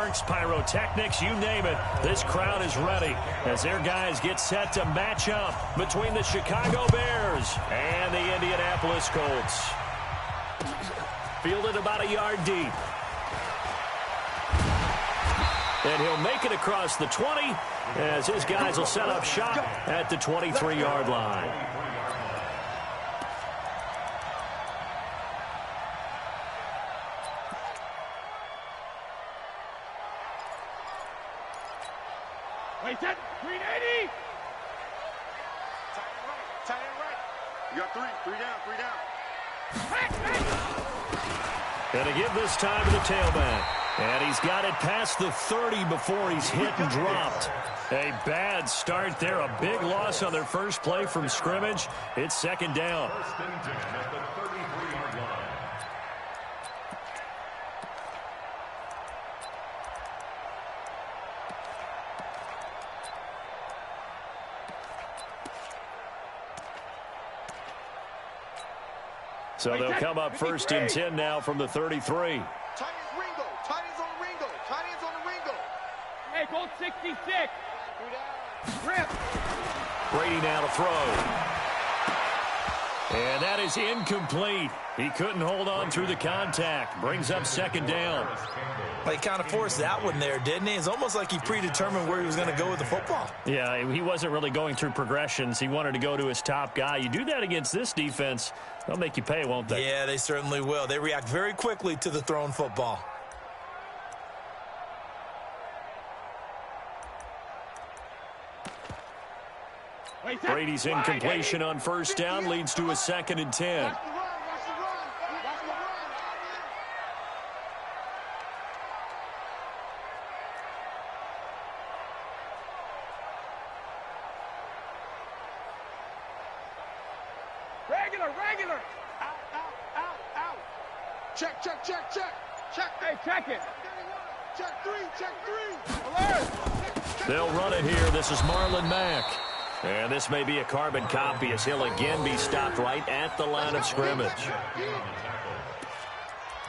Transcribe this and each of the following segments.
fireworks, pyrotechnics, you name it. This crowd is ready as their guys get set to match up between the Chicago Bears and the Indianapolis Colts. Fielded about a yard deep. And he'll make it across the 20 as his guys will set up shop at the 23-yard line. Wait, that 380. Tight end right. You got three down. Going to give this time to the tailback. And he's got it past the 30 before he's hit and dropped. A bad start there. A big loss on their first play from scrimmage. It's second down. So they'll come up first and 10 now from the 33. Hey, Colt 66. Rip. Brady now to throw. And that is incomplete. He couldn't hold on through the contact. Brings up second down. Well, he kind of forced that one there, didn't he? It's almost like he predetermined where he was going to go with the football. Yeah, he wasn't really going through progressions. He wanted to go to his top guy. You do that against this defense, they'll make you pay, won't they? Yeah, they certainly will. They react very quickly to the thrown football. Brady's incompletion on first down leads to a second and 10. Regular. Out. Check. Hey, check it. Check three. Alert. They'll run it here. This is Marlon Mack. And this may be a carbon copy as he'll again be stopped right at the line of scrimmage.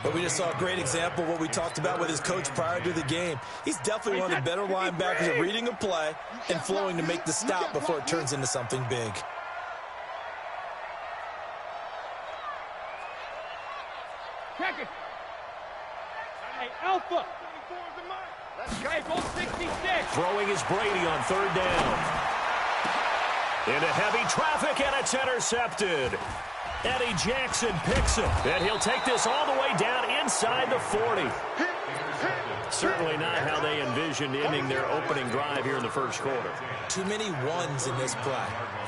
But we just saw a great example of what we talked about with his coach prior to the game. He's definitely one of the better linebackers at reading a play and flowing to make the stop before it turns into something big. Check it. Hey, Alpha. Hey, Colt 66. Throwing is Brady on third down. Into heavy traffic, and it's intercepted. Eddie Jackson picks it, and he'll take this all the way down inside the 40. Certainly not how they envisioned ending their opening drive here in the first quarter. Too many ones in this play.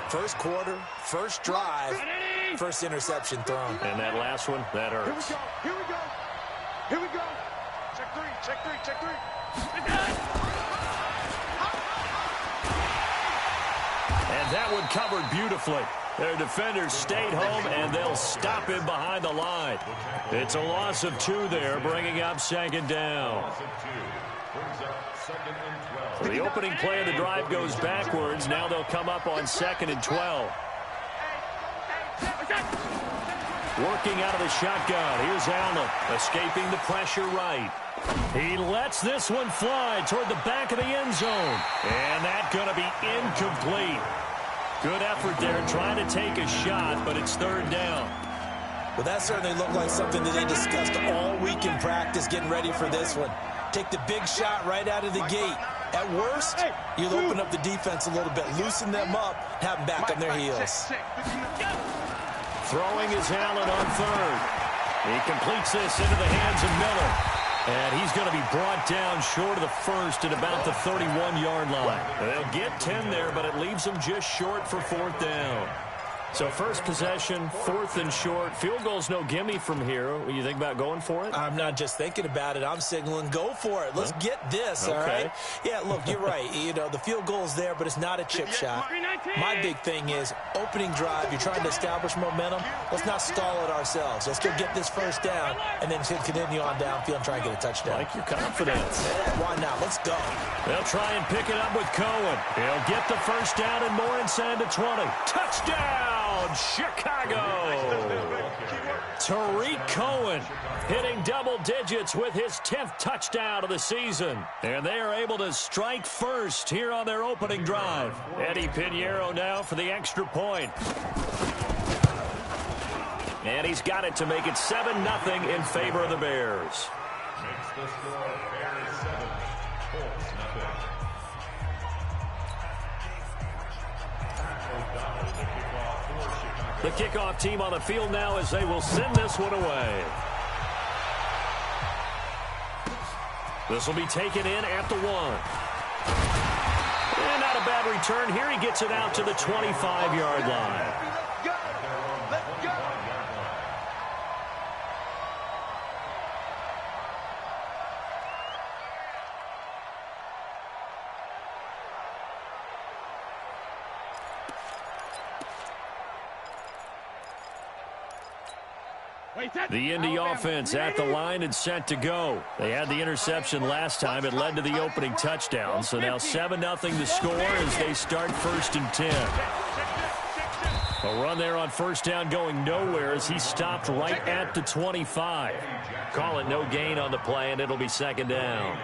First quarter, first drive, first interception thrown. And that last one, that hurts. Here we go. Check three. And that one covered beautifully. Their defenders stayed home, and they'll stop him behind the line. It's a loss of 2 there, bringing up second down. The opening play of the drive goes backwards. Now they'll come up on second and 12. Working out of the shotgun. Here's Allen, escaping the pressure right. He lets this one fly toward the back of the end zone. And that's going to be incomplete. Good effort there trying to take a shot, but it's third down. Well, that certainly looked like something that they discussed all week in practice getting ready for this one. Take the big shot right out of the gate. At worst, you'll open up the defense a little bit, loosen them up, have them back on their heels. Throwing is Allen on third. He completes this into the hands of Miller. And he's going to be brought down short of the first at about the 31-yard line. They'll get 10 there, but it leaves them just short for fourth down. So first possession, fourth and short. Field goal's no gimme from here. What do you think about going for it? I'm not just thinking about it. I'm signaling go for it. Let's get this, all right? Yeah, look, you're right. You know, the field goal's there, but it's not a chip shot. My big thing is opening drive. You're trying to establish momentum. Let's not stall it ourselves. Let's go get this first down and then continue on downfield and try and get a touchdown. Like your confidence. Yeah, why not? Let's go. They'll try and pick it up with Cohen. He'll get the first down and more inside the 20. Touchdown! Chicago! Tariq Cohen hitting double digits with his 10th touchdown of the season. And they are able to strike first here on their opening drive. Eddie Pinheiro now for the extra point. And he's got it to make it 7-0 in favor of the Bears. The kickoff team on the field now as they will send this one away. This will be taken in at the 1. And not a bad return here. He gets it out to the 25-yard line. The Indy offense at the line and set to go. They had the interception last time. It led to the opening touchdown. So now 7-0 the score as they start 1st and 10. A run there on first down going nowhere as he stopped right at the 25. Call it no gain on the play, and it'll be 2nd down.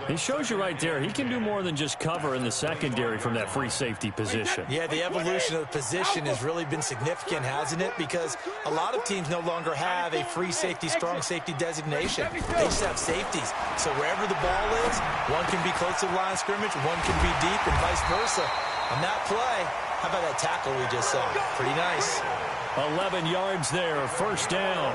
He shows you right there, he can do more than just cover in the secondary from that free safety position. Yeah, the evolution of the position has really been significant, hasn't it? Because a lot of teams no longer have a free safety, strong safety designation. They just have safeties. So wherever the ball is, one can be close to the line of scrimmage, one can be deep, and vice versa. On that play, how about that tackle we just saw? Pretty nice. 11 yards there, 1st down.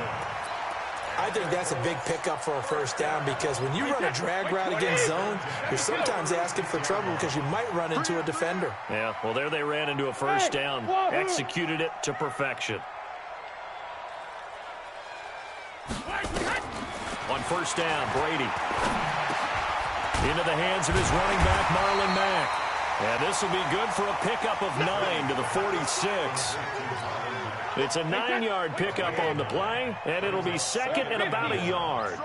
I think that's a big pickup for a 1st down because when you run a drag route against zone, you're sometimes asking for trouble because you might run into a defender. Yeah, well, there they ran into a 1st down, executed it to perfection. On 1st down, Brady. Into the hands of his running back, Marlon Mack. And this will be good for a pickup of 9 to the 46. It's a 9-yard pickup on the play, and it'll be 2nd and about a yard.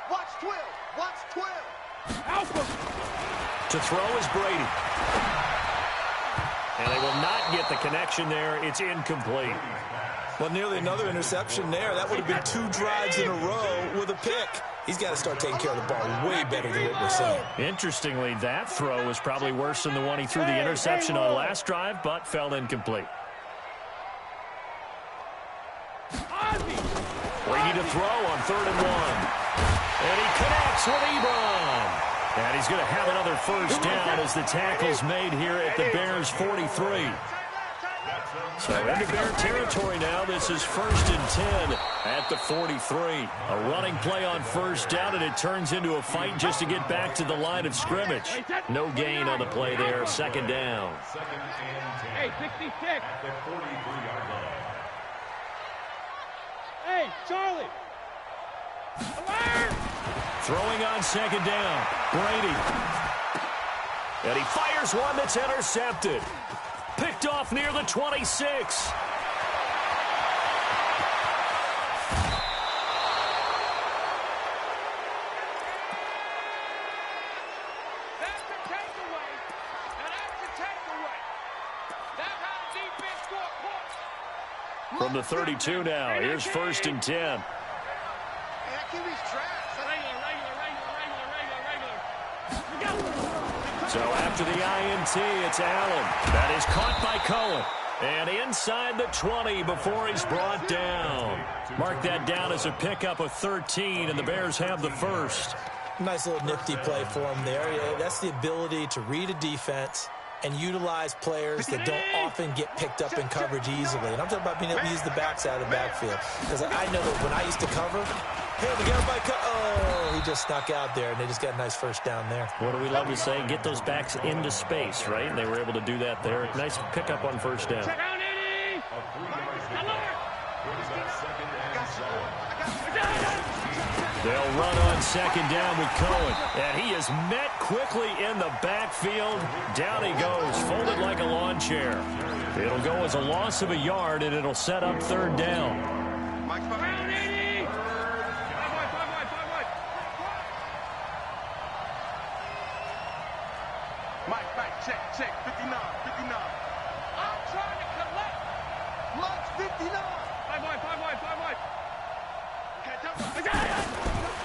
Watch 12. Watch 12. Alpha. To throw is Brady. And they will not get the connection there. It's incomplete. Well, nearly another interception there. That would have been 2 drives in a row with a pick. He's got to start taking care of the ball way better than what we're seeing. Interestingly, that throw was probably worse than the one he threw the interception on last drive, but fell incomplete. Brady to throw on 3rd and 1. And he connects with Ebron. And he's going to have another 1st down as the tackle's made here at the Bears' 43. So into Bear territory now. This is 1st and 10 at the 43. A running play on 1st down, and it turns into a fight just to get back to the line of scrimmage. No gain on the play there. 2nd down. Hey, 66. Hey, Charlie. Alert! Throwing on 2nd down. Brady. And he fires one that's intercepted. Picked off near the 26. From the 32 now, here's 1st and 10. So after the INT, it's Allen. That is caught by Cohen. And inside the 20 before he's brought down. Mark that down as a pickup of 13, and the Bears have the 1st. Nice little nifty play for him there. Yeah, that's the ability to read a defense and utilize players that don't often get picked up in coverage easily. And I'm talking about being able to use the backside of the backfield. Because I know that when I used to cover, hey, we got everybody oh, he just snuck out there, and they just got a nice 1st down there. What do we love to say? Get those backs into space, right? And they were able to do that there. Nice pickup on 1st down. They'll run on 2nd down with Cohen. And he is met quickly in the backfield. Down he goes, folded like a lawn chair. It'll go as a loss of a yard, and it'll set up 3rd down. Mike, check, 59. Lunch 59. 5 wide.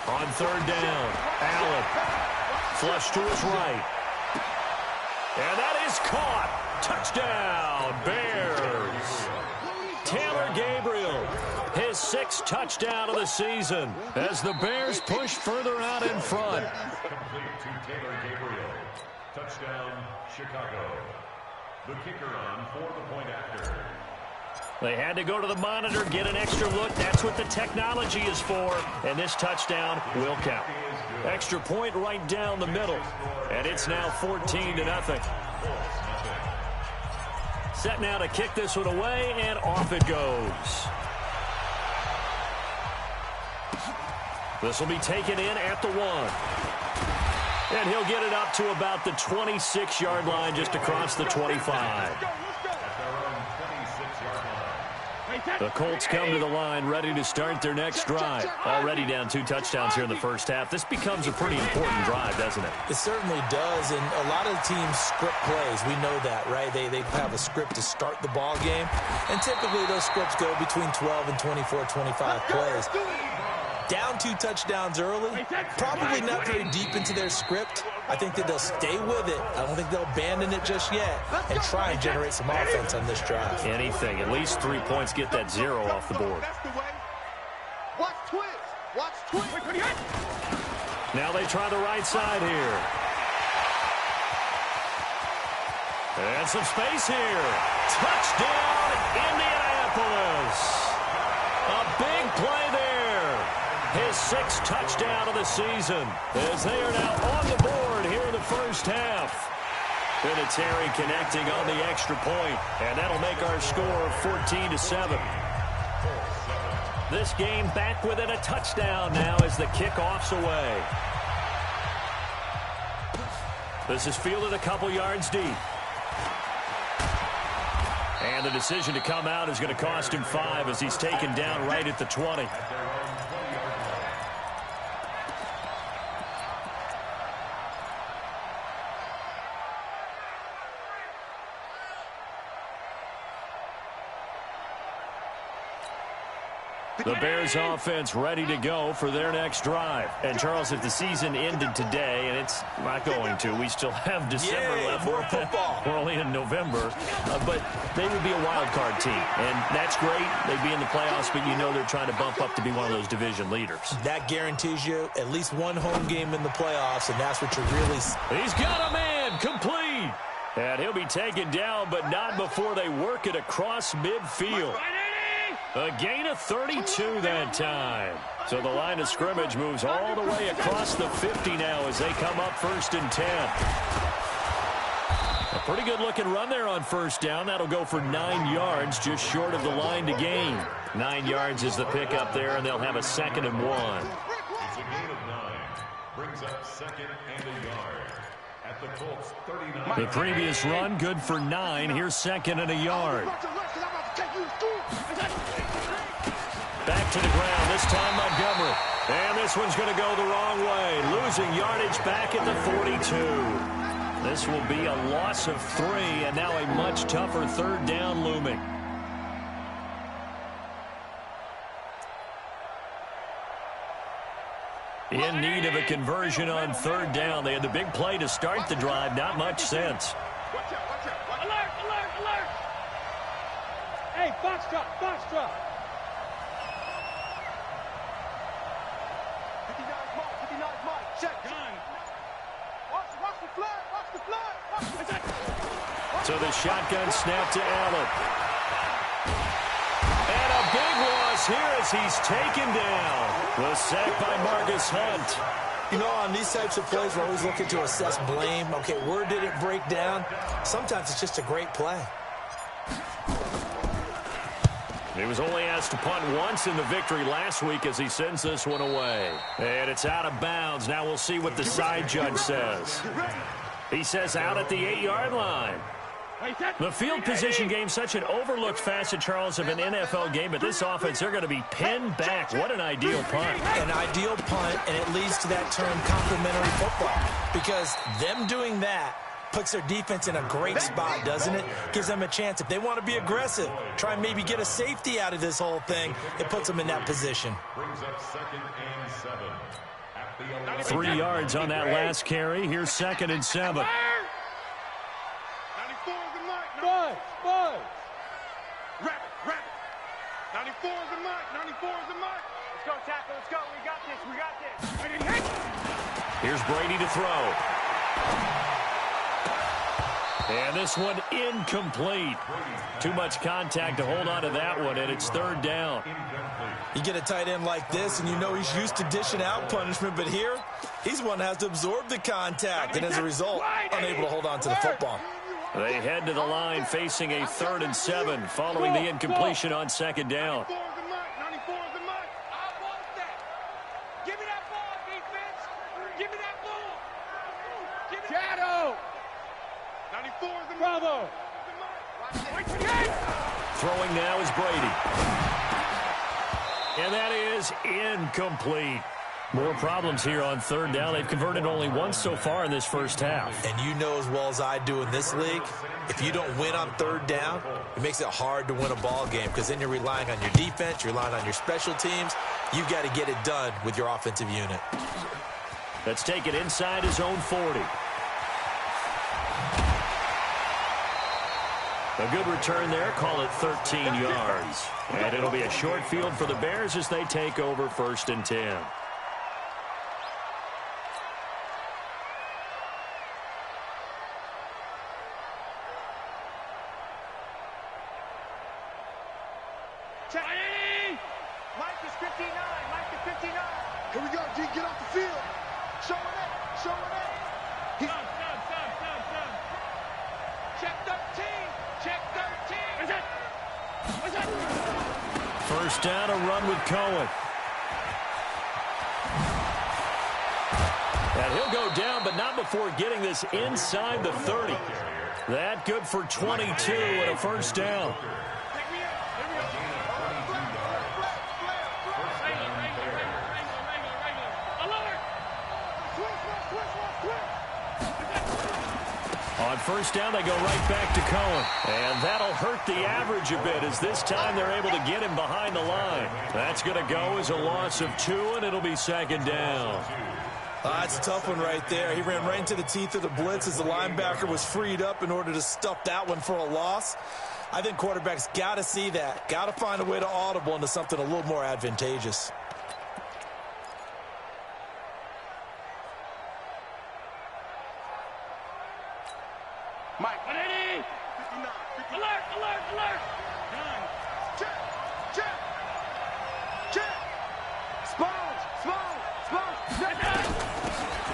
On third down, Allen. Flush to his right. And that is caught. Touchdown, Bears. Taylor Gabriel, his 6th touchdown of the season as the Bears push further out in front. Complete to Taylor Gabriel. Touchdown, Chicago. The kicker on for the point after. They had to go to the monitor, get an extra look. That's what the technology is for. And this touchdown will count. Extra point right down the middle. And it's now 14-0. Set now to kick this one away, and off it goes. This will be taken in at the 1. And he'll get it up to about the 26-yard line, just across the 25. The Colts come to the line, ready to start their next drive. Already down 2 touchdowns here in the first half. This becomes a pretty important drive, doesn't it? It certainly does, and a lot of the teams script plays. We know that, right? They have a script to start the ball game, and typically those scripts go between 12 and 24, 25 plays. Down 2 touchdowns early, probably not very deep into their script. I think that they'll stay with it. I don't think they'll abandon it just yet and try and generate some offense on this drive. Anything. At least 3 points, get that 0 off the board. Watch twist. Now they try the right side here. And some space here. Touchdown, Indianapolis. A big play there. His 6th touchdown of the season as they are now on the board here in the first half. Vinatieri connecting on the extra point, and that'll make our score 14-7. This game back within a touchdown now as the kickoff's away. This is fielded a couple yards deep. And the decision to come out is going to cost him 5 as he's taken down right at the 20. The Bears offense ready to go for their next drive. And, Charles, if the season ended today, and it's not going to, we still have December left. More football. We're only in November. But they would be a wild card team. And that's great. They'd be in the playoffs, but you know they're trying to bump up to be one of those division leaders. That guarantees you at least one home game in the playoffs, and that's what you're really... He's got a man complete. And he'll be taken down, but not before they work it across midfield. A gain of 32 that time. So the line of scrimmage moves all the way across the 50 now as they come up 1st and 10. A pretty good looking run there on first down. That'll go for 9 yards, just short of the line to gain. 9 yards is the pickup there, and they'll have a 2nd and 1. It's a gain of 9. Brings up 2nd and a yard. At the Colts 39. The previous run, good for 9. Here's 2nd and a yard. Back to the ground, this time Montgomery. And this one's going to go the wrong way. Losing yardage back at the 42. This will be a loss of 3, and now a much tougher 3rd down looming. In need of a conversion on 3rd down. They had the big play to start the drive. Not much sense. Alert! Hey, box drop. 59's Mike. Check. Gun. Watch the flag. So the shotgun snap to Allen. And a big loss here as he's taken down. The sack by Marcus Hunt. You know, on these types of plays, we're always looking to assess blame. Okay, where did it break down? Sometimes it's just a great play. He was only asked to punt once in the victory last week as he sends this one away. And it's out of bounds. Now we'll see what the side judge says. He says out at the 8-yard line. The field position game, such an overlooked facet, Charles, of an NFL game. But this offense, they're going to be pinned back. What an ideal punt. An ideal punt, and it leads to that term complementary football. Because them doing that Puts their defense in a great spot, doesn't it? Gives them a chance. If they want to be aggressive, try and maybe get a safety out of this whole thing, it puts them in that position. Brings up 2nd and 7. At the 11. 3 yards on that last carry. Here's 2nd and 7. 94 is the mark. Boys. Wrap it. 94 is the mark. 94 is the mark. Let's go, tackle. Let's go. We got this. Here's Brady to throw. And this one incomplete. Too much contact to hold on to that one, and it's 3rd down. You get a tight end like this, and you know he's used to dishing out punishment, but here, he's one that has to absorb the contact, and as a result, unable to hold on to the football. They head to the line facing a 3rd and 7 following the incompletion on 2nd down. 94 is the mark. 94 is the mark. I want that. Give me that ball, defense. Give me that ball. Shadow. 94 is the mark. Bravo. Throwing now is Brady. And that is incomplete. More problems here on 3rd down. They've converted only once so far in this first half. And you know as well as I do in this league, if you don't win on 3rd down, it makes it hard to win a ball game because then you're relying on your defense, you're relying on your special teams. You've got to get it done with your offensive unit. Let's take it inside his own 40. A good return there. Call it 13 yards. And it'll be a short field for the Bears as they take over 1st and 10. Mike is 59. Here we go, G. Get off the field. Show it up. Stop. Check 13. What's that? 1st down, a run with Cohen. And he'll go down, but not before getting this inside the 30. That good for 22 and a 1st down. On 1st down, they go right back to Cohen. And that'll hurt the average a bit as this time they're able to get him behind the line. That's going to go as a loss of 2, and it'll be 2nd down. That's a tough one right there. He ran right into the teeth of the blitz as the linebacker was freed up in order to stuff that one for a loss. I think quarterbacks got to see that. Got to find a way to audible into something a little more advantageous. Mike. 180. 59. Alert. Check. Small.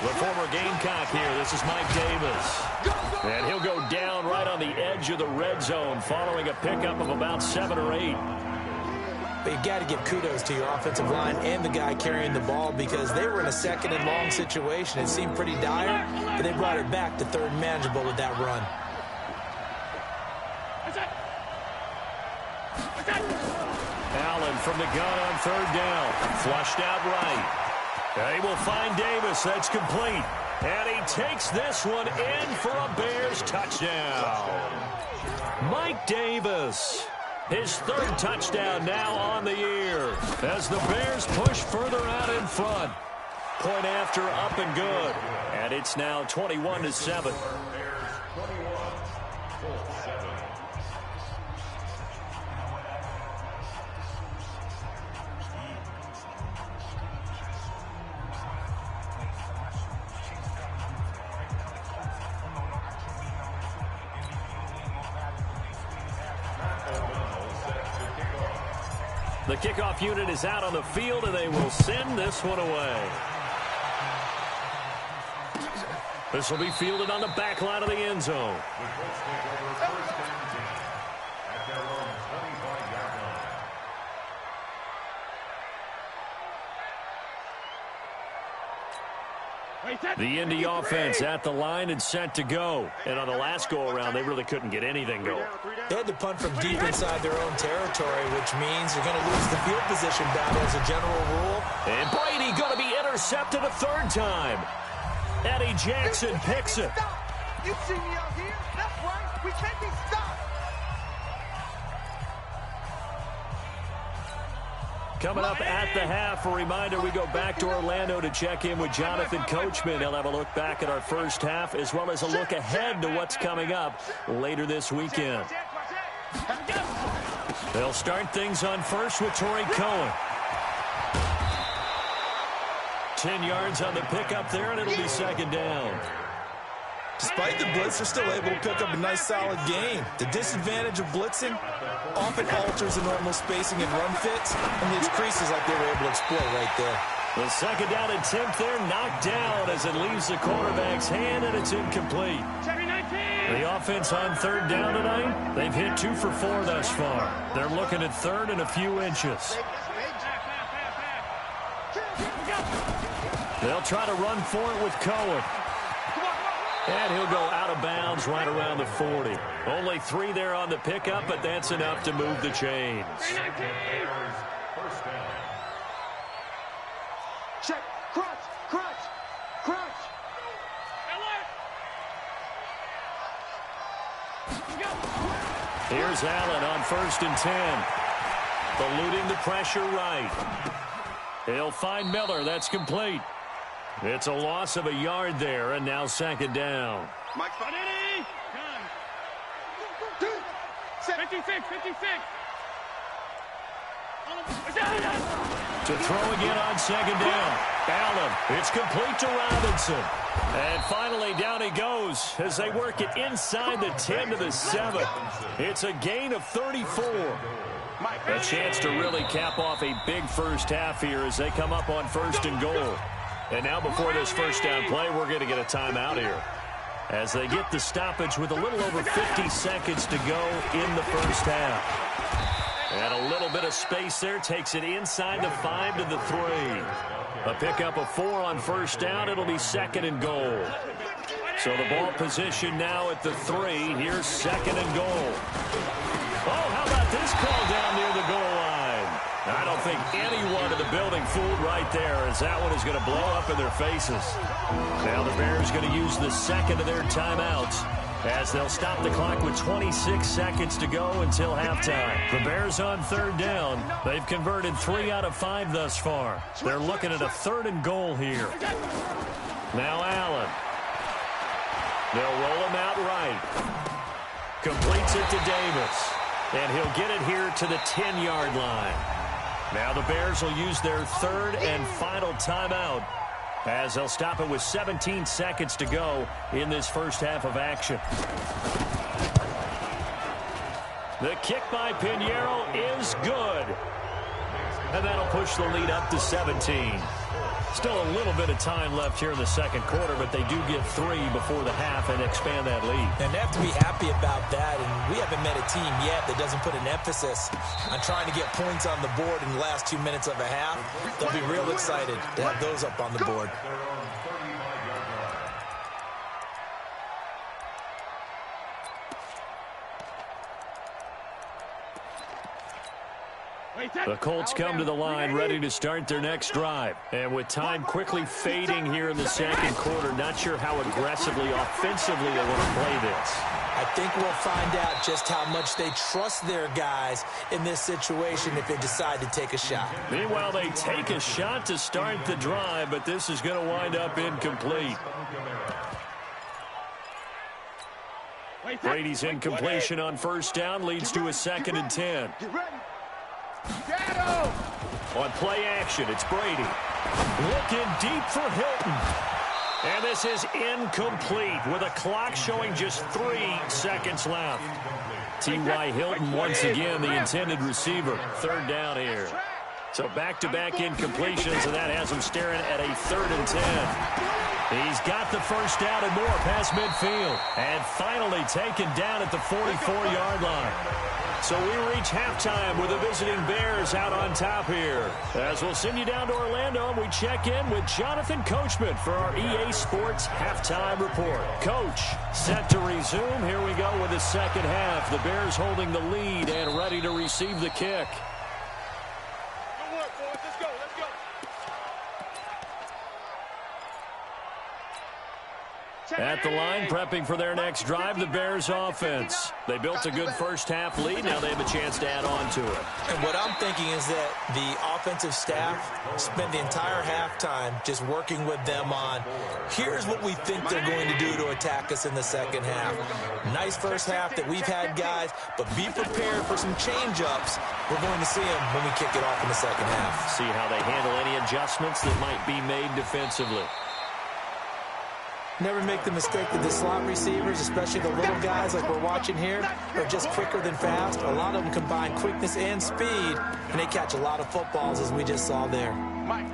The former Gamecock here. This is Mike Davis. And he'll go down right on the edge of the red zone following a pickup of about 7 or 8. But you got to give kudos to your offensive line and the guy carrying the ball because they were in a 2nd and long situation. It seemed pretty dire, but they brought it back to 3rd and manageable with that run. Allen from the gun on 3rd down. Flushed out right. They will find Davis. That's complete. And he takes this one in for a Bears touchdown. Mike Davis. His 3rd touchdown now on the year as the Bears push further out in front. Point after up and good. And it's now 21-7. The kickoff unit is out on the field, and they will send this one away. This will be fielded on the back line of the end zone. The Indy offense at the line and set to go. And on the last go-around, they really couldn't get anything going. They had to punt from deep inside their own territory, which means they're going to lose the field position battle as a general rule. And Brady going to be intercepted a 3rd time. Eddie Jackson picks it. You see me out here? That's right. We can't be stopped. Coming up at the half, a reminder, we go back to Orlando to check in with Jonathan Coachman. He'll have a look back at our first half as well as a look ahead to what's coming up later this weekend. They'll start things on first with Torrey Cohen. 10 yards on the pickup there, and it'll be second down. Despite the blitz, they're still able to pick up a nice, solid gain. The disadvantage of blitzing often alters the normal spacing and run fits, and leaves creases like they were able to exploit right there. The second down attempt there knocked down as it leaves the quarterback's hand, and it's incomplete. The offense on third down tonight, they've hit 2 for 4 thus far. They're looking at third and a few inches. They'll try to run for it with Cohen. And he'll go out of bounds right around the 40. Only 3 there on the pickup, but that's enough to move the chains. Check. Crunch. Crunch. Crunch. Here's Allen on 1st and 10. Eluding the pressure right. He'll find Miller. That's complete. It's a loss of a yard there, and now second down. Mike Spaghetti. 56. To throw again on second down. Allen, it's complete to Robinson. And finally, down he goes as they work it inside the 10 to the 7. It's a gain of 34. A chance to really cap off a big first half here as they come up on 1st and goal. And now before this first down play, we're going to get a timeout here as they get the stoppage with a little over 50 seconds to go in the first half. And a little bit of space there takes it inside the 5 to the 3. A pickup of 4 on first down. It'll be 2nd and goal. So the ball position now at the 3. Here's 2nd and goal. Oh, how about this call down near the goal line? I don't think anyone in the building fooled right there, as that one is going to blow up in their faces. Now the Bears going to use the second of their timeouts as they'll stop the clock with 26 seconds to go until halftime. The Bears on third down. They've converted 3 out of 5 thus far. They're looking at a 3rd and goal here. Now Allen. They'll roll him out right. Completes it to Davis. And he'll get it here to the 10-yard line. Now the Bears will use their 3rd and final timeout as they'll stop it with 17 seconds to go in this first half of action. The kick by Pinheiro is good. And that'll push the lead up to 17. Still a little bit of time left here in the second quarter, but they do get 3 before the half and expand that lead. And they have to be happy about that, and we haven't met a team yet that doesn't put an emphasis on trying to get points on the board in the last 2 minutes of a half. They'll be real excited to have those up on the board. The Colts come to the line ready to start their next drive. And with time quickly fading here in the second quarter, not sure how aggressively, offensively they want to play this. I think we'll find out just how much they trust their guys in this situation if they decide to take a shot. Meanwhile, they take a shot to start the drive, but this is going to wind up incomplete. Brady's incompletion on first down leads to a 2nd and 10. On play action, it's Brady. Looking deep for Hilton. And this is incomplete with a clock showing just 3 seconds left. T.Y. Hilton once again the intended receiver. 3rd down here. So back-to-back incompletions, and that has him staring at a 3rd and 10. He's got the first down and more past midfield. And finally taken down at the 44-yard line. So we reach halftime with the visiting Bears out on top here. As we'll send you down to Orlando, we check in with Jonathan Coachman for our EA Sports Halftime Report. Coach, set to resume. Here we go with the second half. The Bears holding the lead and ready to receive the kick. Good work, boys. Let's go. At the line, prepping for their next drive, the Bears offense. They built a good first-half lead. Now they have a chance to add on to it. And what I'm thinking is that the offensive staff spent the entire halftime just working with them on, here's what we think they're going to do to attack us in the second half. Nice first half that we've had, guys, but be prepared for some change-ups. We're going to see them when we kick it off in the second half. See how they handle any adjustments that might be made defensively. Never make the mistake that the slot receivers, especially the little guys like we're watching here, are just quicker than fast. A lot of them combine quickness and speed, and they catch a lot of footballs, as we just saw there. Mike,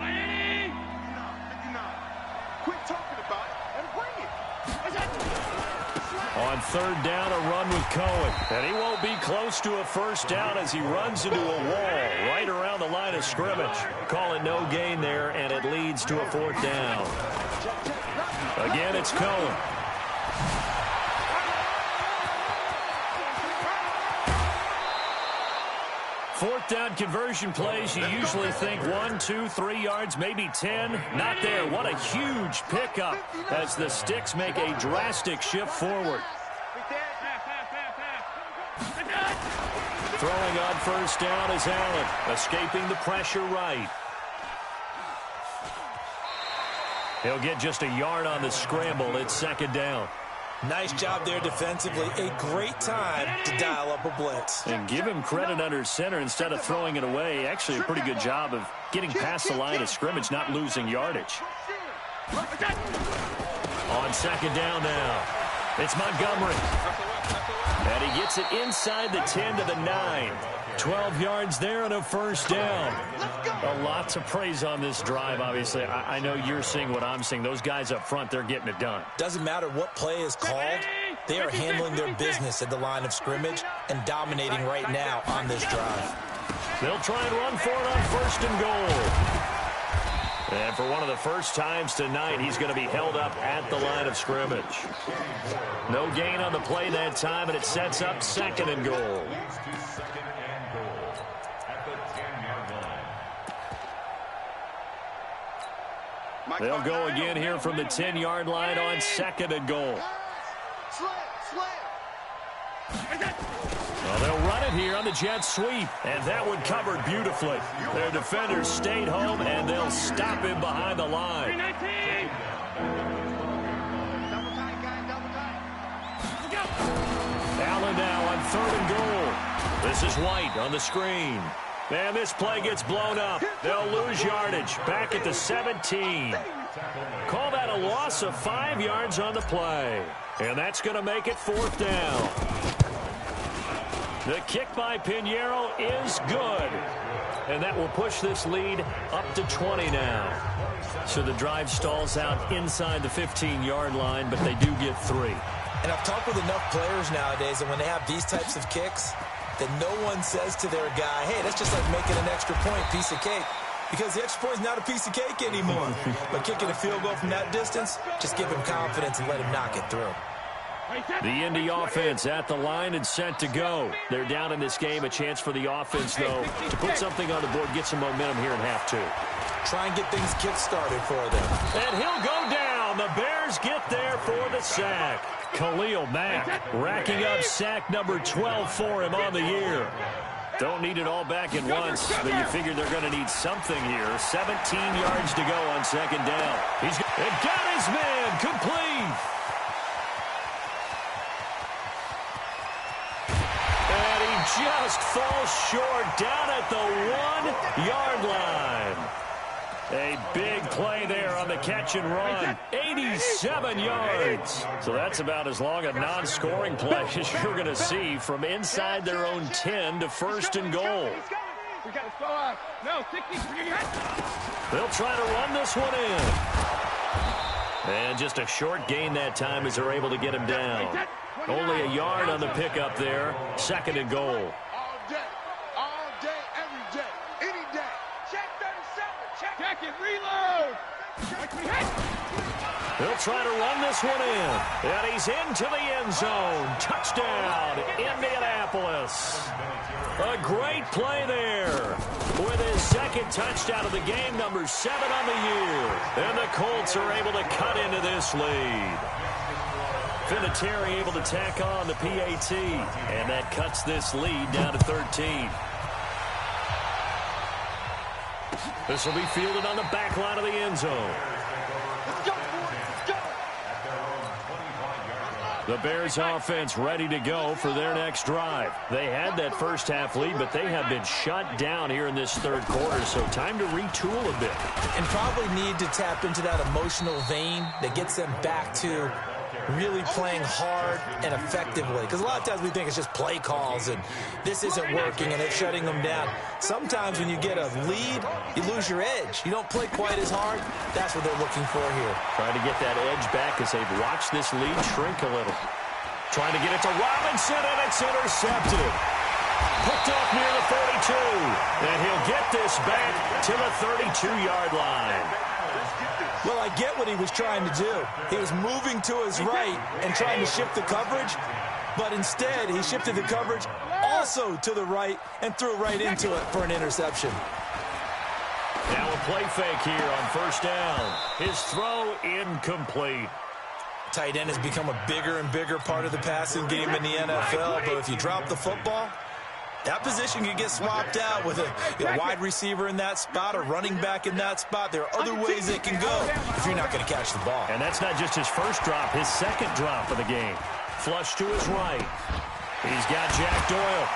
quit talking about it and bring it. On third down, a run with Cohen. And he won't be close to a first down as he runs into a wall right around the line of scrimmage. Call it no gain there, and it leads to a fourth down. Again, it's Cohen. Fourth down conversion plays, you usually think 1, 2, 3 yards, maybe 10. Not there. What a huge pickup as the Sticks make a drastic shift forward. Throwing on first down is Allen, escaping the pressure right. He'll get just a yard on the scramble. It's second down. Nice job there defensively. A great time to dial up a blitz. And give him credit under center instead of throwing it away. Actually, a pretty good job of getting past the line of scrimmage, not losing yardage. On second down now, it's Montgomery. And he gets it inside the 10 to the 9. 12 yards there and a first down. A lot to praise on this drive, obviously. I know you're seeing what I'm seeing. Those guys up front, they're getting it done. Doesn't matter what play is called. They are handling their business at the line of scrimmage and dominating right now on this drive. They'll try and run for it on first and goal. And for one of the first times tonight, he's going to be held up at the line of scrimmage. No gain on the play that time, and it sets up second and goal. They'll go again here from the 10-yard line on second and goal. Well, they'll run it here on the jet sweep, and that one covered beautifully. Their defenders stayed home, and they'll stop him behind the line. Allen now on third and goal. This is White on the screen. And this play gets blown up. They'll lose yardage. Back at the 17. Call that a loss of 5 yards on the play. And that's going to make it fourth down. The kick by Pinheiro is good. And that will push this lead up to 20 now. So the drive stalls out inside the 15-yard line, but they do get 3. And I've talked with enough players nowadays, and when they have these types of kicks, that no one says to their guy, hey, that's just like making an extra point, piece of cake. Because the extra point is not a piece of cake anymore. But kicking a field goal from that distance, just give him confidence and let him knock it through. The Indy offense at the line and set to go. They're down in this game. A chance for the offense, though, to put something on the board, get some momentum here in half two. Try and get things kick-started for them. And he'll go down. The Bears get there for the sack. Khalil Mack racking up sack number 12 for him on the year. Don't need it all back at once, but you figure they're going to need something here. 17 yards to go on second down. He's got his man complete. And he just falls short down at the 1-yard line. A big play there on the catch and run. 87 yards. So that's about as long a non-scoring play as you're going to see from inside their own 10 to first and goal. They'll try to run this one in. And just a short gain that time as they're able to get him down. Only a yard on the pickup there. Second and goal. He'll try to run this one in. And he's into the end zone. Touchdown, Indianapolis. A great play there with his second touchdown of the game, number 7 on the year. And the Colts are able to cut into this lead. Vinatieri able to tack on the PAT. And that cuts this lead down to 13. This will be fielded on the back line of the end zone. The Bears offense ready to go for their next drive. They had that first half lead, but they have been shut down here in this third quarter, so time to retool a bit. And probably need to tap into that emotional vein that gets them back to really playing hard and effectively. Because a lot of times we think it's just play calls and this isn't working and it's shutting them down. Sometimes when you get a lead, you lose your edge. You don't play quite as hard. That's what they're looking for here. Trying to get that edge back as they've watched this lead shrink a little. Trying to get it to Robinson, and it's intercepted. Picked off near the 42. And he'll get this back to the 32-yard line. Well, I get what he was trying to do. He was moving to his right and trying to shift the coverage, but instead he shifted the coverage also to the right and threw right into it for an interception. Now a play fake here on first down. His throw incomplete. Tight end has become a bigger and bigger part of the passing game in the NFL, but if you drop the football, that position can get swapped out with a wide receiver in that spot, a running back in that spot. There are other ways it can go if you're not going to catch the ball. And that's not just his first drop, his second drop of the game. Flush to his right. He's got Jack Doyle.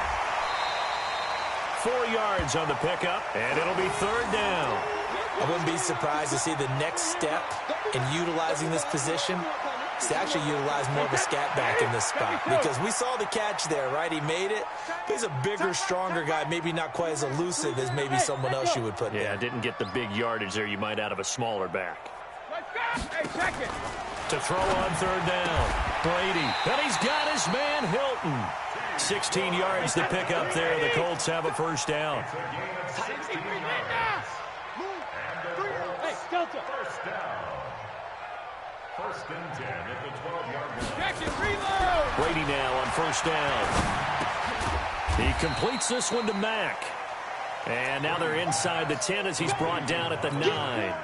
4 yards on the pickup, and it'll be third down. I wouldn't be surprised to see the next step in utilizing this position is to actually utilize more of a scat back in this spot, because we saw the catch there, right? He made it. He's a bigger, stronger guy, maybe not quite as elusive as maybe someone else you would put there. Yeah, didn't get the big yardage there you might out of a smaller back. To throw on third down, Brady. And he's got his man, Hilton. 16 yards to pick up there. The Colts have a first down. First and 10 at the 12-yard line. Brady now on first down. He completes this one to Mack. And now they're inside the 10 as he's brought down at the 9.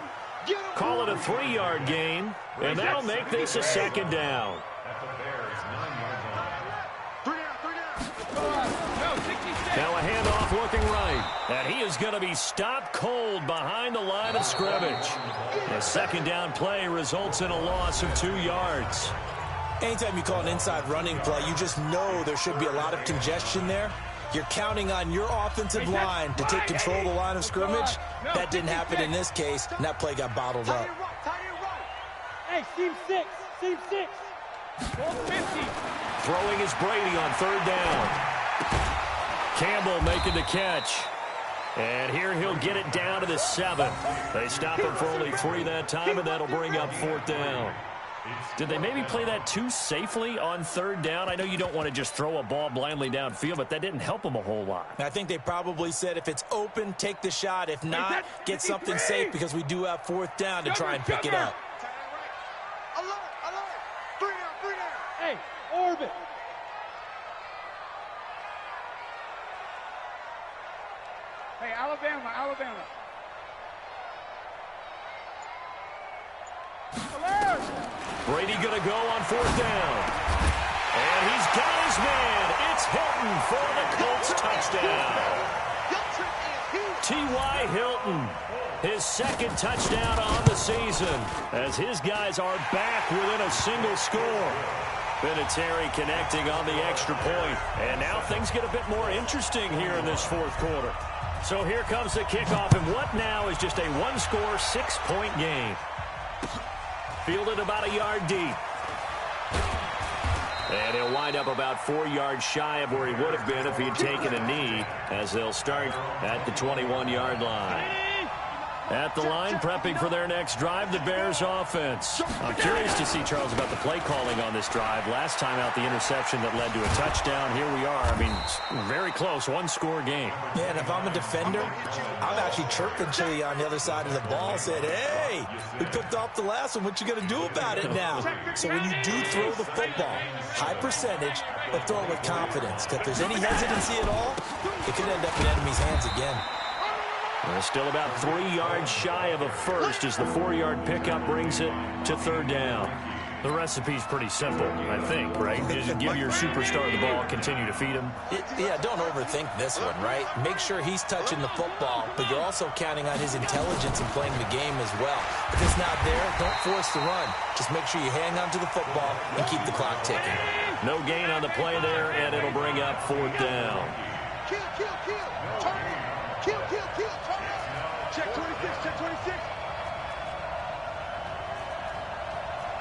Call it a 3-yard gain, and that'll make this a second down. At the Bears' 9-yard line. Now a handoff looking right. And he is going to be stopped cold behind the line of scrimmage. A second down play results in a loss of 2 yards. Anytime you call an inside running play, you just know there should be a lot of congestion there. You're counting on your offensive line to take control of the line of scrimmage. That didn't happen in this case, and that play got bottled up. Hey, seam 6. Seam 6. 50. Throwing is Brady on third down. Campbell making the catch. And here he'll get it down to the 7. They stop him for only 3 that time, and that'll bring up fourth down. Did they maybe play that too safely on third down? I know you don't want to just throw a ball blindly downfield, but that didn't help them a whole lot. I think they probably said if it's open, take the shot. If not, get something safe, because we do have fourth down to try and pick it up. Alert, alert. 3 down, 3 down. Hey, orbit. Hey, Alabama, Alabama. Alert. Brady going to go on fourth down. And he's got his man. It's Hilton for the Colts touchdown. T.Y. Hilton, his second touchdown on the season, as his guys are back within a single score. Vinatieri connecting on the extra point. And now things get a bit more interesting here in this fourth quarter. So here comes the kickoff, and what now is just a one-score, 6-point game. Fielded about a yard deep. And he'll wind up about 4 yards shy of where he would have been if he had taken a knee, as they'll start at the 21-yard line. At the line, prepping for their next drive, the Bears offense. I'm curious to see, Charles, about the play calling on this drive. Last time out, the interception that led to a touchdown. Here we are. I mean, very close, one-score game. Yeah, and if I'm a defender, I'm actually chirping to you on the other side of the ball, said, hey, we picked off the last one. What you going to do about it now? So when you do throw the football, high percentage, but throw it with confidence. Because if there's any hesitancy at all, it could end up in enemy's hands again. They're still about 3 yards shy of a first as the 4-yard pickup brings it to third down. The recipe's pretty simple, I think, right? Just give your superstar the ball, continue to feed him. Yeah, don't overthink this one, right? Make sure he's touching the football, but you're also counting on his intelligence in playing the game as well. If it's not there, don't force the run. Just make sure you hang on to the football and keep the clock ticking. No gain on the play there, and it'll bring up fourth down. Kill, kill, kill. Turn it. Kill, kill, kill. Turn it. Check 26, check 26.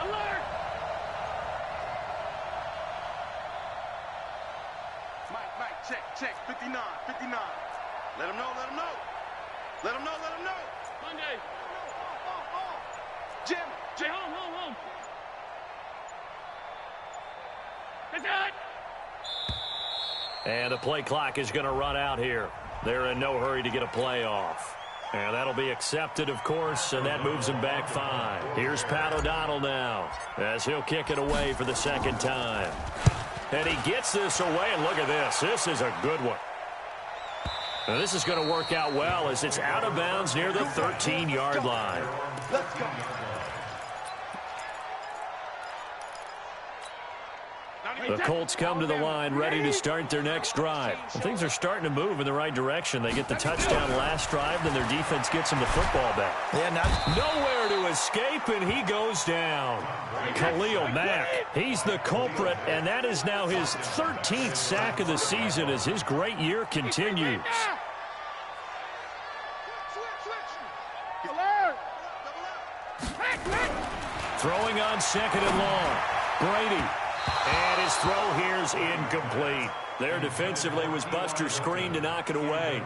Alert. Mike, check. 59. Let him know. Let him know. Monday. Jim. Home. That's it. And the play clock is going to run out here. They're in no hurry to get a play off. And that'll be accepted, of course, and that moves him back 5. Here's Pat O'Donnell now as he'll kick it away for the second time. And he gets this away, and look at this. This is a good one. Now, this is going to work out well as it's out of bounds near the 13-yard line. Let's go. The Colts come to the line ready to start their next drive. And things are starting to move in the right direction. They get the touchdown last drive, then their defense gets them the football back. Yeah, nowhere to escape, and he goes down. Khalil Mack, he's the culprit, and that is now his 13th sack of the season as his great year continues. Throwing on second and long. Brady. And his throw here's incomplete. There defensively was Buster's screen to knock it away.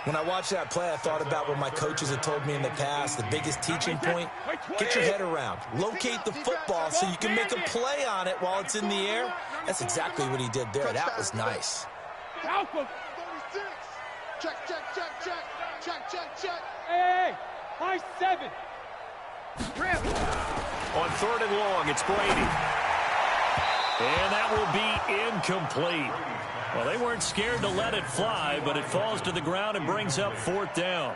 When I watched that play, I thought about what my coaches had told me in the past. The biggest teaching point, get your head around. Locate the football so you can make a play on it while it's in the air. That's exactly what he did there. That was nice. Check. Hey, high 7. On third and long, it's Brady. And that will be incomplete. Well, they weren't scared to let it fly, but it falls to the ground and brings up fourth down.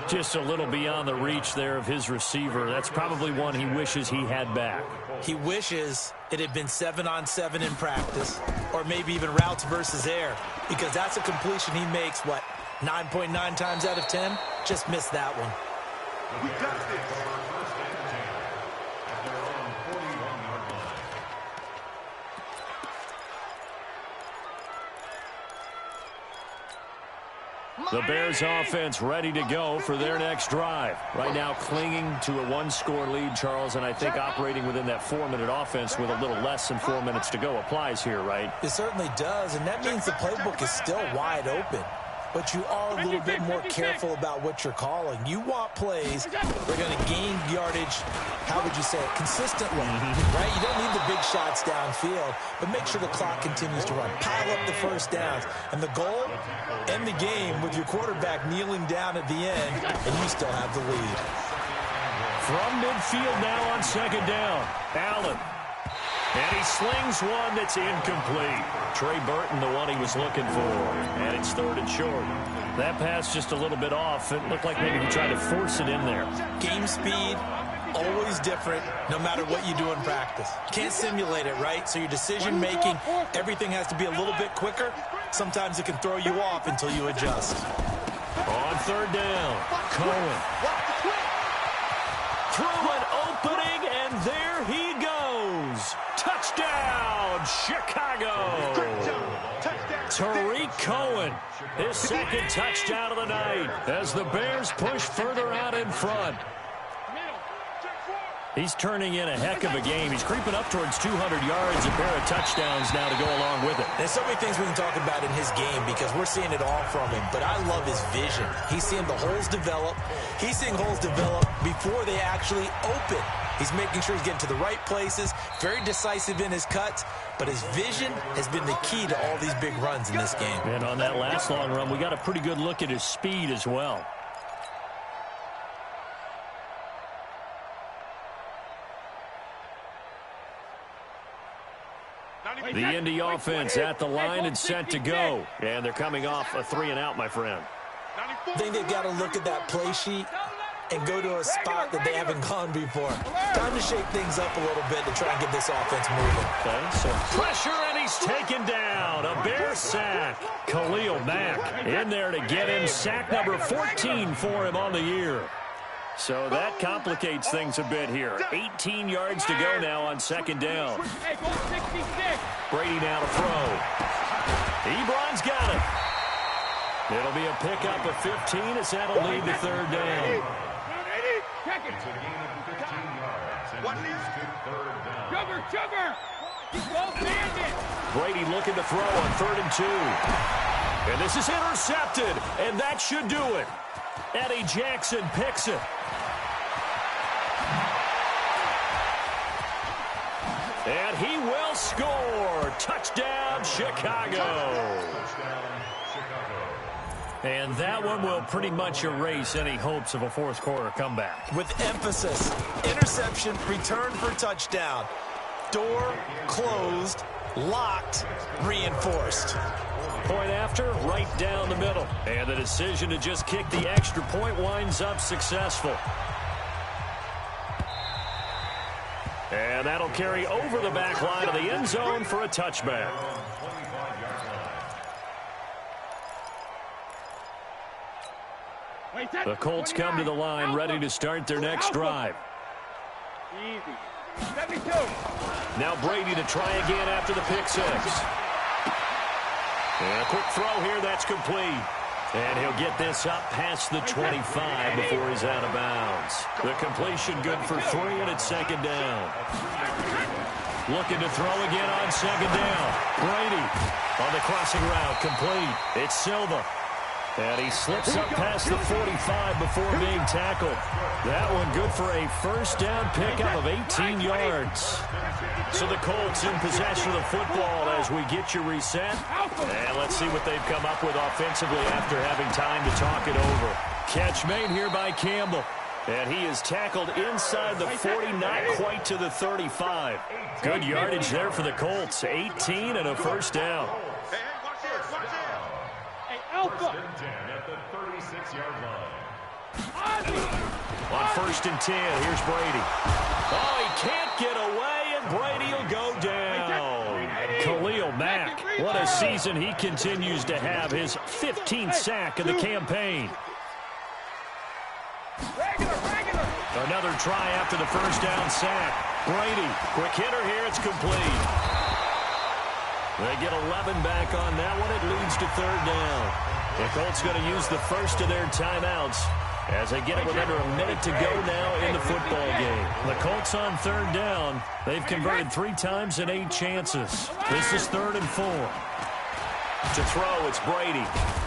Just a little beyond the reach there of his receiver. That's probably one he wishes he had back. He wishes it had been 7-on-7 in practice, or maybe even routes versus air, because that's a completion he makes, 9.9 times out of 10? Just missed that one. We got this. The Bears offense ready to go for their next drive. Right now clinging to a 1-score lead, Charles, and I think operating within that 4-minute offense with a little less than 4 minutes to go applies here, right? It certainly does, and that means the playbook is still wide open. But you are a little bit more careful about what you're calling. You want plays that are going to gain yardage, how would you say it, consistently, right? You don't need the big shots downfield, but make sure the clock continues to run. Pile up the first downs. And the goal, end the game with your quarterback kneeling down at the end, and you still have the lead. From midfield now on second down, Allen. And he slings one that's incomplete. Trey Burton, the one he was looking for. And it's third and short. That pass just a little bit off. It looked like maybe he tried to force it in there. Game speed, always different, no matter what you do in practice. Can't simulate it, right? So your decision-making, everything has to be a little bit quicker. Sometimes it can throw you off until you adjust. On third down, Cohen. Through an opening, and there he goes. Touchdown, Chicago. Tariq Cohen, his second touchdown of the night as the Bears push further out in front. He's turning in a heck of a game. He's creeping up towards 200 yards, a pair of touchdowns now to go along with it. There's so many things we can talk about in his game because we're seeing it all from him. But I love his vision. He's seeing the holes develop. He's seeing holes develop before they actually open. He's making sure he's getting to the right places, very decisive in his cuts. But his vision has been the key to all these big runs in this game. And on that last long run, we got a pretty good look at his speed as well. The Indy offense at the line and set to go. And they're coming off a 3-and-out, my friend. I think they've got to look at that play sheet and go to a spot that they haven't gone before. Time to shake things up a little bit to try and get this offense moving. Okay, so pressure, and he's taken down. A Bear sack. Khalil Mack in there to get him. Sack number 14 for him on the year. So that complicates things a bit here. 18 yards to go now on second down. Brady now to throw. Ebron's got it. It'll be a pickup of 15 as that'll lead to third down. Check it. It's a gain of 15 yards and leads to third down. Sugar. Brady looking to throw on 3rd and 2. And this is intercepted, and that should do it. Eddie Jackson picks it. And he will score. Touchdown, Chicago. Touchdown, Chicago. And that one will pretty much erase any hopes of a fourth quarter comeback. With emphasis, interception, return for touchdown. Door closed, locked, reinforced. Point after, right down the middle. And the decision to just kick the extra point winds up successful. And that'll carry over the back line of the end zone for a touchback. The Colts come to the line ready to start their next drive. Easy. 72. Now Brady to try again after the pick six. And a quick throw here, that's complete. And he'll get this up past the 25 before he's out of bounds. The completion good for 3, and it's second down. Looking to throw again on second down. Brady on the crossing route, complete. It's Silva. And he slips up past the 45 before being tackled. That one good for a first down pickup of 18 yards. So the Colts in possession of the football as we get you reset. And let's see what they've come up with offensively after having time to talk it over. Catch made here by Campbell. And he is tackled inside the 40, not quite to the 35. Good yardage there for the Colts. 18 and a first down. First and 10 at the 36-yard line. On 1st and 10, here's Brady. Oh, he can't get away, and Brady will go down. Khalil Mack, what a season he continues to have. His 15th sack of the campaign. Another try after the first down sack. Brady, quick hitter here, it's complete. They get 11 back on that one. It leads to third down. The Colts going to use the first of their timeouts as they get it with under a minute to go now in the football game. The Colts on third down. They've converted 3 times in 8 chances. This is 3rd and 4. To throw, it's Brady.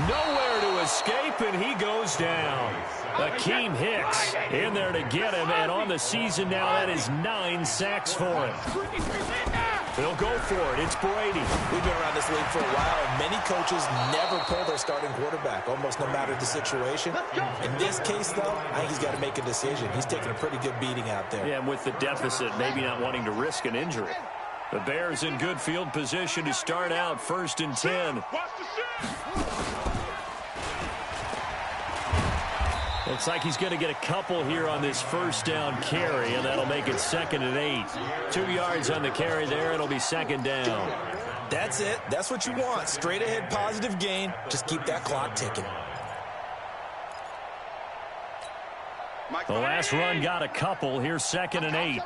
Nowhere to escape, and he goes down. Akeem Hicks in there to get him, and on the season now, that is 9 sacks for him. They'll go for it. It's Brady. We've been around this league for a while, and many coaches never pull their starting quarterback, almost no matter the situation. In this case, though, I think he's got to make a decision. He's taking a pretty good beating out there. Yeah, and with the deficit, maybe not wanting to risk an injury. The Bears in good field position to start out 1st and 10. Looks like he's going to get a couple here on this first down carry, and that'll make it 2nd and 8. 2 yards on the carry there. It'll be 2nd down. That's it. That's what you want. Straight ahead, positive gain. Just keep that clock ticking. The last run got a couple. Here's 2nd and 8.